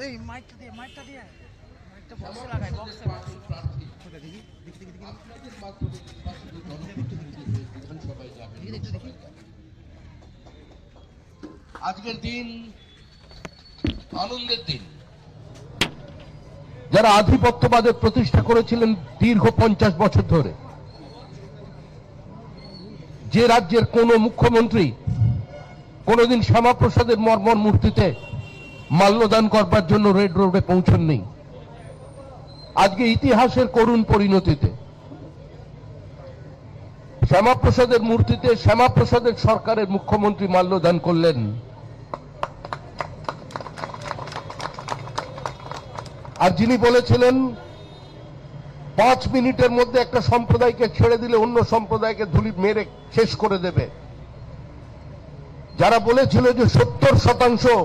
এই মাইকটা দিয়ে মাইকটা বক্সে লাগাই বক্সে দেখি আজকের দিন আনন্দের দিন। যারা আধিপত্যবাদের প্রতিষ্ঠা করেছিলেন দীর্ঘ 50 বছর ধরে, যে রাজ্যের কোন মুখ্যমন্ত্রী কোনদিন শ্যামাপ্রসাদের মর্মর মূর্তিতে মাল্যদান করবার জন্য রেড রোডে পৌঁছননি, আজকে ইতিহাসের করুণ পরিণতিতে শ্যামাপ্রসাদের মূর্তিতে শ্যামাপ্রসাদের সরকারের মুখ্যমন্ত্রী মাল্যদান করলেন। আর যিনি বলেছিলেন 5 মিনিটের মধ্যে একটা সম্প্রদায়কে ছেড়ে দিলে অন্য সম্প্রদায়কে ধুলি মেরে শেষ করে দেবে, যারা বলেছিল যে 70%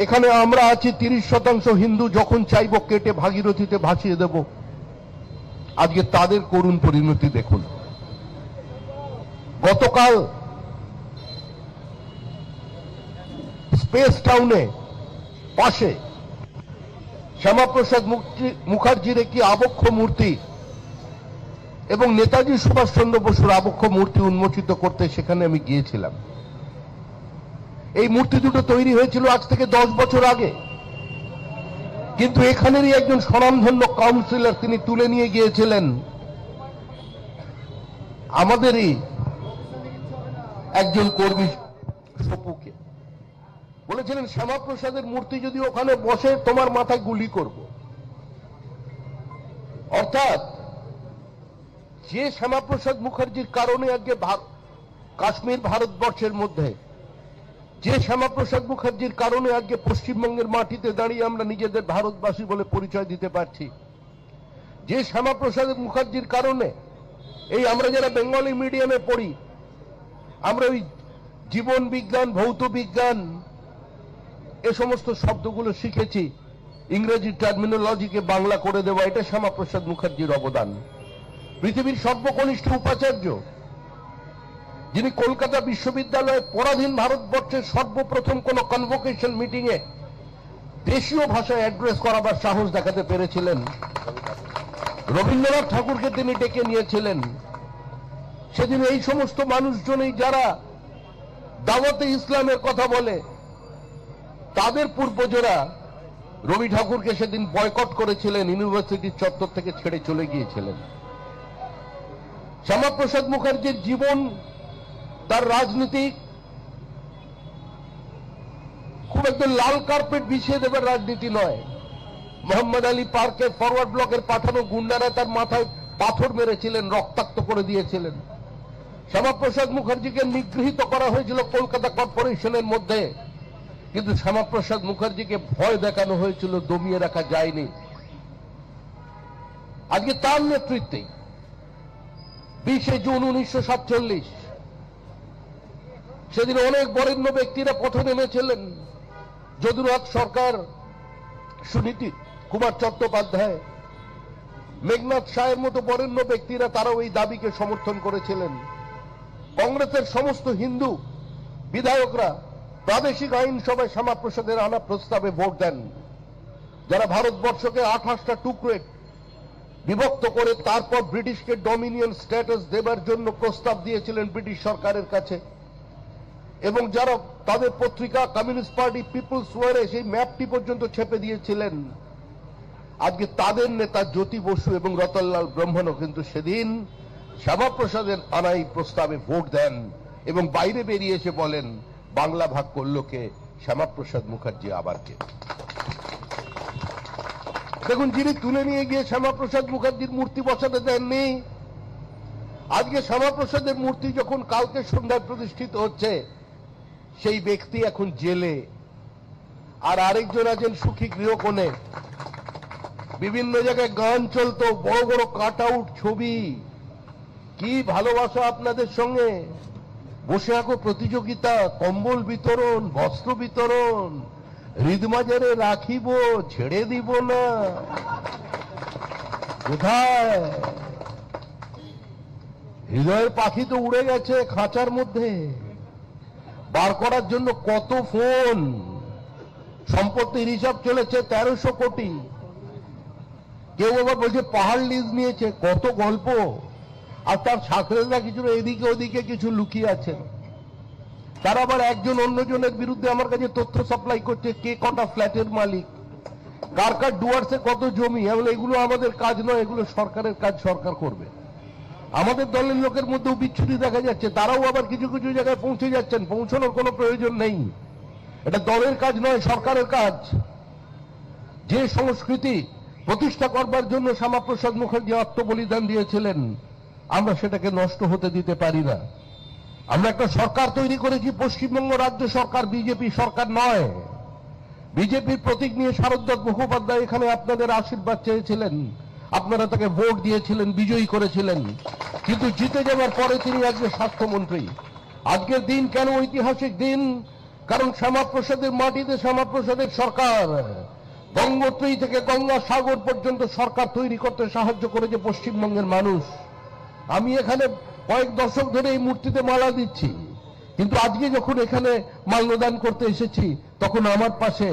এখানে আমরা আছি, 30% হিন্দু যখন চাইব কেটে ভাগীরথীতে ভাসিয়ে দেব, আজকে তাদের করুণ পরিণতি দেখুন। গতকাল স্পেস টাউনে পাশে শ্যামাপ্রসাদ মুখার্জির একটি আবক্ষ মূর্তি এবং নেতাজি সুভাষচন্দ্র বসুর আবক্ষ মূর্তি উন্মোচিত করতে সেখানে আমি গিয়েছিলাম। এই মূর্তি দুটো তৈরি হয়েছিল আজ থেকে 10 বছর আগে, কিন্তু এখানেরই একজন স্বনামধন্য কাউন্সিলর তিনি তুলে নিয়ে গিয়েছিলেন আমাদেরই একজন কর্মী সপুকে, বলেছিলেন শ্যামাপ্রসাদের মূর্তি যদি ওখানে বসে তোমার মাথায় গুলি করব। অর্থাৎ যে শ্যামাপ্রসাদ মুখার্জির কারণে আজকে কাশ্মীর ভারতবর্ষের মধ্যে, যে শ্যামাপ্রসাদ মুখার্জির কারণে আজকে পশ্চিমবঙ্গের মাটিতে দাঁড়িয়ে আমরা নিজেদের ভারতবাসী বলে পরিচয় দিতে পারছি, যে শ্যামাপ্রসাদ মুখার্জির কারণে এই আমরা যারা বেঙ্গলি মিডিয়ামে পড়ি, আমরা ওই জীবন বিজ্ঞান, ভৌত বিজ্ঞান এ সমস্ত শব্দগুলো শিখেছি, ইংরেজি টার্মিনোলজিকে বাংলা করে দেওয়া, এটা শ্যামাপ্রসাদ মুখার্জির অবদান। পৃথিবীর সর্বকনিষ্ঠ উপাচার্য, যিনি কলকাতা বিশ্ববিদ্যালয়ে পরাধীন ভারতবর্ষের সর্বপ্রথম কোন কনভোকেশন মিটিং এ দেশীয় ভাষায় অ্যাড্রেস করাবার সাহস দেখাতে পেরেছিলেন, রবীন্দ্রনাথ ঠাকুরকে তিনি ডেকে নিয়েছিলেন। সেদিন এই সমস্ত মানুষজনই যারা দাওয়াতে ইসলামের কথা বলে, তাদের পূর্বজরা রবি ঠাকুরকে সেদিন বয়কট করেছিলেন, ইউনিভার্সিটির চত্বর থেকে ছেড়ে চলে গিয়েছিলেন। শ্যামাপ্রসাদ মুখার্জির জীবন, তার রাজনীতি খুব একদম লাল কার্পেট বিছিয়ে দেবার রাজনীতি নয়। মোহাম্মদ আলী পার্কে ফরওয়ার্ড ব্লকের পাঠানো গুন্ডারা তার মাথায় পাথর মেরেছিলেন, রক্তাক্ত করে দিয়েছিলেন। শ্যামাপ্রসাদ মুখার্জিকে নিগৃহীত করা হয়েছিল কলকাতা কর্পোরেশনের মধ্যে, কিন্তু শ্যামাপ্রসাদ মুখার্জিকে ভয় দেখানো হয়েছিল, দমিয়ে রাখা যায়নি। আজকে তার নেতৃত্বে 20 জুন 1947 সেদিন অনেক বরেণ্য ব্যক্তিরা পথে নেমেছিলেন। যদুনাথ সরকার, সুনীতি কুমার চট্টোপাধ্যায়, মেঘনাথ সাহের মতো বরেণ্য ব্যক্তিরা তারাও এই দাবিকে সমর্থন করেছিলেন। কংগ্রেসের সমস্ত হিন্দু বিধায়করা প্রাদেশিক আইনসভায় শ্যামাপ্রসাদের আনা প্রস্তাবে ভোট দেন, যারা ভারতবর্ষকে 28টা টুকরো বিভক্ত করে তারপর ব্রিটিশকে ডমিনিয়ন স্ট্যাটাস দেবার জন্য প্রস্তাব দিয়েছিলেন ব্রিটিশ সরকারের কাছে, এবং যারা তাদের পত্রিকা কমিউনিস্ট পার্টি পিপলস ওয়ারে সেই ম্যাপটি পর্যন্ত ছেপে দিয়েছিলেন। আজকে তাদের নেতা জ্যোতি বসু এবং রতনলাল ব্রহ্মণও কিন্তু সেদিন শ্যামাপ্রসাদের আনা এই প্রস্তাবে ভোট দেন এবং বাইরে বেরিয়ে এসে বলেন, বাংলা ভাগ করলো কে? শ্যামাপ্রসাদ মুখার্জি আবার কে? দেখুন, যিনি তুলে নিয়ে গিয়ে শ্যামাপ্রসাদ মুখার্জির মূর্তি বসাতে দেননি, আজকে শ্যামাপ্রসাদের মূর্তি যখন কালকে সন্ধ্যায় প্রতিষ্ঠিত হচ্ছে, সেই ব্যক্তি এখন জেলে, আর আরেকজন আছেন সুখী গৃহকোণে। বিভিন্ন জায়গায় গান চলতো, বড় বড় কাট আউট ছবি, কি ভালোবাসা আপনাদের সঙ্গে, বসে আঁকো প্রতিযোগিতা, কম্বল বিতরণ, বস্ত্র বিতরণ, হৃদমাজারে রাখিব, ছেড়ে দিব না। কোথায়? হৃদয়ের পাখি তো উড়ে গেছে খাঁচার মধ্যে। বার করার জন্য কত ফোন, সম্পত্তির হিসাব চলেছে 1300 কোটি। কেউ আবার বলছে পাহাড় লিজ নিয়েছে, কত গল্প। আর তার সাথীরা কিছু এদিকে ওদিকে কিছু লুকিয়ে আছেন। তারা আবার একজন অন্যজনের বিরুদ্ধে আমার কাছে তথ্য সাপ্লাই করছে, কে কটা ফ্ল্যাটের মালিক, কার কার ডুয়ার্সে কত জমি। এগুলো আমাদের কাজ নয়, এগুলো সরকারের কাজ, সরকার করবে। আমাদের দলের লোকের মধ্যেও বিচ্ছুতি দেখা যাচ্ছে, তারাও আবার কিছু কিছু জায়গায় পৌঁছে যাচ্ছেন, পৌঁছানোর কোনো প্রয়োজন নেই। এটা দলের কাজ নয়, সরকারের কাজ। যে সংস্কৃতি প্রতিষ্ঠা করবার জন্য শ্যামাপ্রসাদ মুখার্জি আত্মবলিদান দিয়েছিলেন, আমরা সেটাকে নষ্ট হতে দিতে পারি না। আমরা একটা সরকার তৈরি করেছি, পশ্চিমবঙ্গ রাজ্য সরকার, বিজেপি সরকার নয়। বিজেপির প্রতীক নিয়ে শারদদাস মুখোপাধ্যায় এখানে আপনাদের আশীর্বাদ চেয়েছিলেন, আপনারা তাকে ভোট দিয়েছিলেন, বিজয়ী করেছিলেন, কিন্তু জিতে যাওয়ার পরে তিনি আজকে স্বাস্থ্যমন্ত্রী। আজকের দিন কেন ঐতিহাসিক দিন? কারণ শ্যামাপ্রসাদের মাটিতে শ্যামাপ্রসাদের সরকার গঙ্গোত্রী থেকে গঙ্গাসাগর পর্যন্ত সরকার তৈরি করতে সাহায্য করেছে পশ্চিমবঙ্গের মানুষ। আমি এখানে কয়েক দশক ধরে এই মূর্তিতে মালা দিচ্ছি, কিন্তু আজকে যখন এখানে মাল্যদান করতে এসেছি তখন আমার পাশে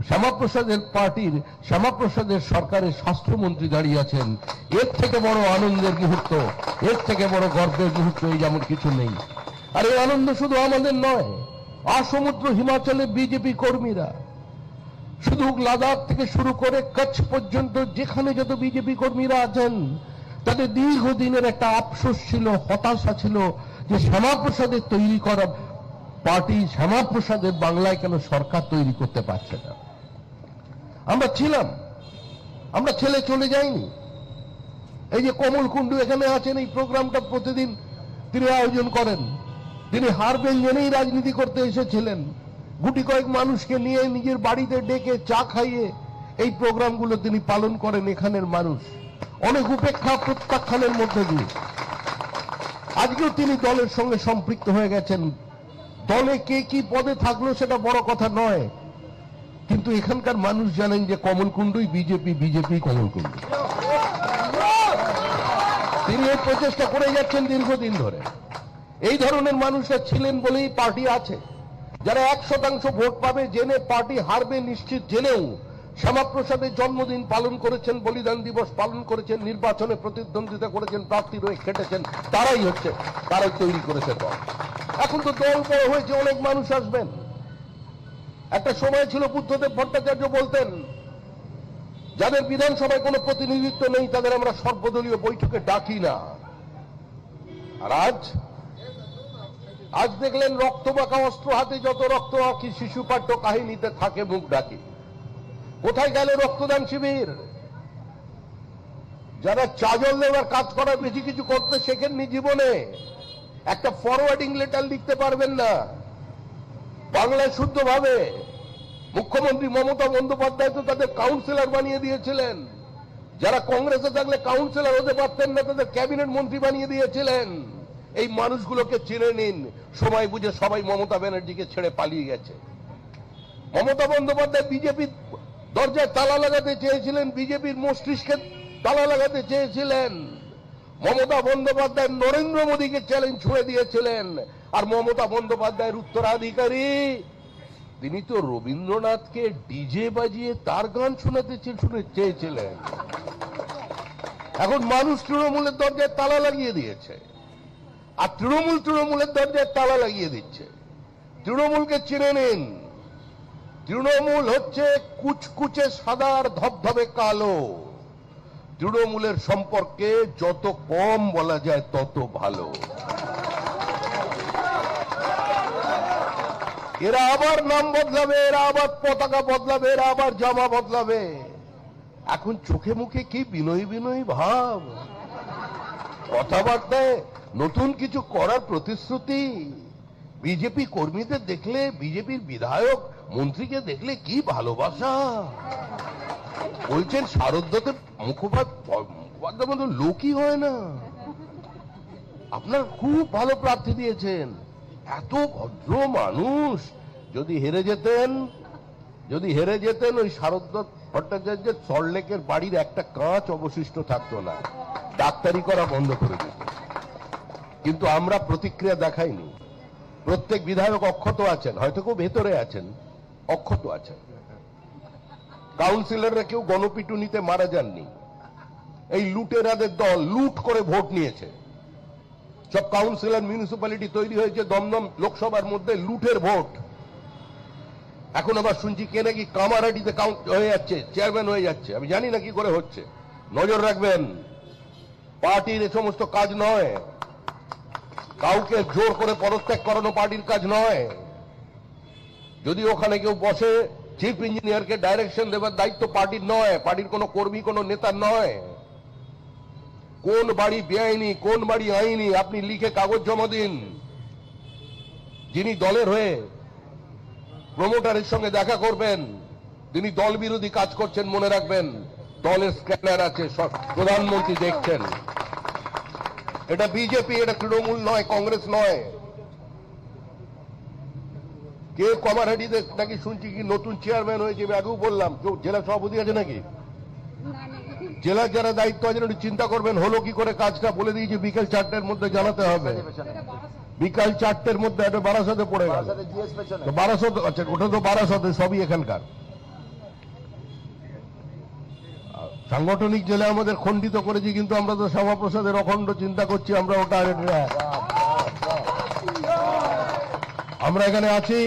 শ্যামাপ্রসাদের পার্টির, শ্যামাপ্রসাদের সরকারের স্বাস্থ্যমন্ত্রী দাঁড়িয়ে আছেন। এর থেকে বড় আনন্দের মুহূর্ত, এর থেকে বড় গর্বের মুহূর্ত এই যেমন কিছু নেই। আর এই আনন্দ শুধু আমাদের নয়, আসমুদ্র হিমাচলের বিজেপি কর্মীরা, শুধু লাদাখ থেকে শুরু করে কচ্ছ পর্যন্ত যেখানে যত বিজেপি কর্মীরা আছেন, তাদের দীর্ঘদিনের একটা আফসোস ছিল, হতাশা ছিল যে শ্যামাপ্রসাদের তৈরি করা পার্টি শ্যামাপ্রসাদের বাংলায় কেন সরকার তৈরি করতে পারছে না। আমরা ছিলাম, আমরা ছেলে চলে যাইনি। এই যে কমল কুণ্ডু এখানে আছেন, এই প্রোগ্রামটা প্রতিদিন তিনি আয়োজন করেন। তিনি হারবেন জেনেই রাজনীতি করতে এসেছিলেন। গুটি কয়েক মানুষকে নিয়ে নিজের বাড়িতে ডেকে চা খাইয়ে এই প্রোগ্রামগুলো তিনি পালন করেন। এখানের মানুষ অনেক উপেক্ষা প্রত্যাখ্যানের মধ্যে দিয়ে আজকেও তিনি দলের সঙ্গে সম্পৃক্ত হয়ে গেছেন। দলে কে কি পদে থাকলো সেটা বড় কথা নয়, কিন্তু এখানকার মানুষ জানেন যে কমল কুণ্ডুই বিজেপি, বিজেপি কমল কুণ্ডু। তিনি এই প্রচেষ্টা করে যাচ্ছেন দীর্ঘদিন ধরে। এই ধরনের মানুষরা ছিলেন বলেই পার্টি আছে। যারা 1% ভোট পাবে জেনে পার্টি হারবে নিশ্চিত জেনেও শ্যামাপ্রসাদের জন্মদিন পালন করেছেন, বলিদান দিবস পালন করেছেন, নির্বাচনে প্রতিদ্বন্দ্বিতা করেছেন, প্রার্থী হয়ে খেটেছেন, তারাই তৈরি করেছে দল। এখন তো দল বড় হয়েছে, অনেক মানুষ আসবেন। একটা সময় ছিল বুদ্ধদেব ভট্টাচার্য বলতেন, যাদের বিধানসভায় কোনো প্রতিনিধিত্ব নেই তাদের আমরা সর্বদলীয় বৈঠকে ডাকি না। আর আজ দেখলেন রক্ত মাখা অস্ত্র হাতে যত রক্ত আঁকি শিশু পাঠ্য কাহিনীতে থাকে মুখ ডাকি। কোথায় গেল রক্তদান শিবির? যারা চাজল দেওয়ার কাজ করার বেশি কিছু করতে শেখেননি জীবনে, একটা ফরওয়ার্ডিং লেটার লিখতে পারবেন না বাংলায় শুদ্ধভাবে। মুখ্যমন্ত্রী মমতা বন্দ্যোপাধ্যায় তো তাদের কাউন্সিলর বানিয়ে দিয়েছিলেন। যারা কংগ্রেসে থাকলে কাউন্সিলর হতে পারতেন না, তাদের ক্যাবিনেট মন্ত্রী বানিয়ে দিয়েছিলেন। এই মানুষগুলোকে চিনে নিন। সময় বুঝে সবাই মমতা ব্যানার্জিকে ছেড়ে পালিয়ে গেছে। মমতা বন্দ্যোপাধ্যায় বিজেপির দরজায় তালা লাগাতে চেয়েছিলেন, বিজেপির মস্তিষ্কে তালা লাগাতে চেয়েছিলেন। মমতা বন্দ্যোপাধ্যায় নরেন্দ্র মোদীকে চ্যালেঞ্জ ছুড়ে দিয়েছিলেন। আর মমতা বন্দ্যোপাধ্যায়ের উত্তরাধিকারী তিনি তো রবীন্দ্রনাথকে ডিজে বাজিয়ে তার গান শোনাতে চেয়েছিলেন। এখন মানুষ তৃণমূলের দরজায় তালা লাগিয়ে দিয়েছে, আর তৃণমূলের দরজায় তালা লাগিয়ে দিচ্ছে। তৃণমূলকে চিনে নিন। তৃণমূল হচ্ছে কুচকুচে সাদা আর ধবধবে কালো। তৃণমূলের সম্পর্কে যত কম বলা যায় তত ভালো। এরা আবার নাম বদলাবে, এরা আবার পতাকা বদলাবে, এরা আবার জামা বদলাবে। এখন চোখে মুখে কি বিনয়ী বিনয়ী ভাব, কথাবার্তায় নতুন কিছু করার প্রতিশ্রুতি। বিজেপি কর্মীদের দেখলে, বিজেপির বিধায়ক মন্ত্রীকে দেখলে কি ভালোবাসা। বলছেন শারদদাতে মুখোপাধ্যায় মতো লোকই হয় না। আপনার খুব ভালো প্রার্থী দিয়েছেন, এত ভদ্র মানুষ। যদি হেরে যেতেন ওই শারদদাস ভট্টাচার্যের সল্টলেকের বাড়ির একটা কাঁচ অবশিষ্ট থাকতো না, ডাক্তারি করা বন্ধ করে দিত। কিন্তু আমরা প্রতিক্রিয়া দেখাইনি। প্রত্যেক বিধায়ক অক্ষত আছেন, হয়তো খুব ভেতরে আছেন, অক্ষত আছে। কাউন্সিলররা কেউ গণপিটুনিতে মারা যাননি। এই লুটেরাদের দল লুট করে ভোট নিয়েছে। সব কাউন্সিলর মিউনিসিপ্যালিটি তৈরি হয়েছে দমদম লোকসভার মধ্যে লুটের ভোট। এখন আবার শুনছি কে নাকি কামারহাটিতে কাউন্ট হয়ে যাচ্ছে, চেয়ারম্যান হয়ে যাচ্ছে। আমি জানি না কি করে হচ্ছে। নজর রাখবেন, পার্টির এ সমস্ত কাজ নয়। কাউকে জোর করে পদত্যাগ করানো পার্টির কাজ নয়। যদি ওখানে কেউ বসে, চিফ ইঞ্জিনিয়ারকে ডাইরেকশন দেবার দায়িত্ব পার্টির নয়, পার্টির কোনো কর্মী কোনো নেতার নয়। কোন বাড়ি বেআইনি, কোন বাড়ি আইনি, আপনি লিখে কাগজ জমা দিন। যিনি দলের হয়ে প্রমোটারের সঙ্গে দেখা করবেন, তিনি দল বিরোধী কাজ করছেন, মনে রাখবেন দলের স্ক্যানার আছে, সব প্রধানমন্ত্রী দেখছেন। এটা বিজেপি, এটা তৃণমূল নয়, কংগ্রেস নয়। কে কামারহাটিতে নাকি শুনছি কি নতুন চেয়ারম্যান হয়েছে, আমি আগেও বললাম। কেউ জেলা সভাপতি আছে নাকি? জেলার যারা দায়িত্ব আছেন একটু চিন্তা করবেন হলো কি করে কাজটা। বলে দিয়েছি বিকেল 4টের মধ্যে জানাতে হবে। বিকাল 4টের মধ্যে একটা বারাসাতে পড়ে গেল। বারাসত, আচ্ছা ওটা তো বারাসতে, সবই এখানকার। সাংগঠনিক জেলা আমাদের খণ্ডিত করেছি, কিন্তু আমরা তো শ্যামাপ্রসাদের অখণ্ড চিন্তা করছি। আমরা ওটা আমরা এখানে আছি,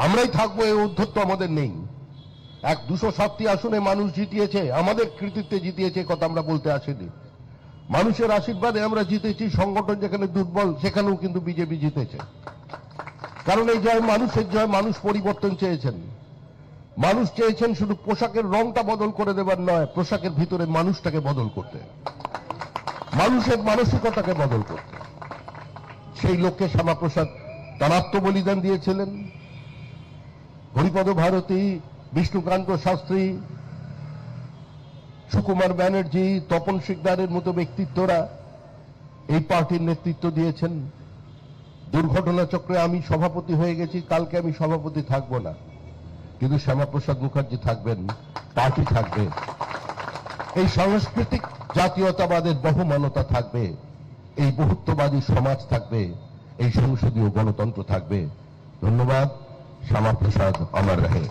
আমরাই থাকবো, এই উদ্ধত্ত আমাদের নেই। 207টি আসনে মানুষ জিতিয়েছে, আমাদের কৃতিত্বে জিতিয়েছে, কথা আমরা বলতে আসিনি। মানুষের আশীর্বাদে আমরা জিতেছি। সংগঠন যেখানে দুর্বল সেখানেও কিন্তু বিজেপি জিতেছে। কারণ এই জয় মানুষের জয়। মানুষ পরিবর্তন চেয়েছেন। মানুষ চেয়েছেন শুধু পোশাকের রংটা বদল করে দেবার নয়, পোশাকের ভিতরে মানুষটাকে বদল করতে, মানুষের মানসিকতাকে বদল করতে। সেই লক্ষ্যে শ্যামাপ্রসাদ তার আত্মবলিদান দিয়েছিলেন। হরিপদ ভারতী, বিষ্ণুকান্ত শাস্ত্রী, সুকুমার ব্যানার্জি, তপন শিকদারের মতো ব্যক্তিত্বরা এই পার্টির নেতৃত্ব দিয়েছেন। দুর্ঘটনা চক্রে আমি সভাপতি হয়ে গেছি, কালকে আমি সভাপতি থাকব না, কিন্তু শ্যামাপ্রসাদ মুখার্জি থাকবেন, পার্টি থাকবে, এই সাংস্কৃতিক জাতীয়তাবাদের বহমানতা থাকবে, এই বহুত্ববাদী সমাজ থাকবে, এই সংসদীয় গণতন্ত্র থাকবে। ধন্যবাদ। শ্যামাপ্রসাদ অমর রহে।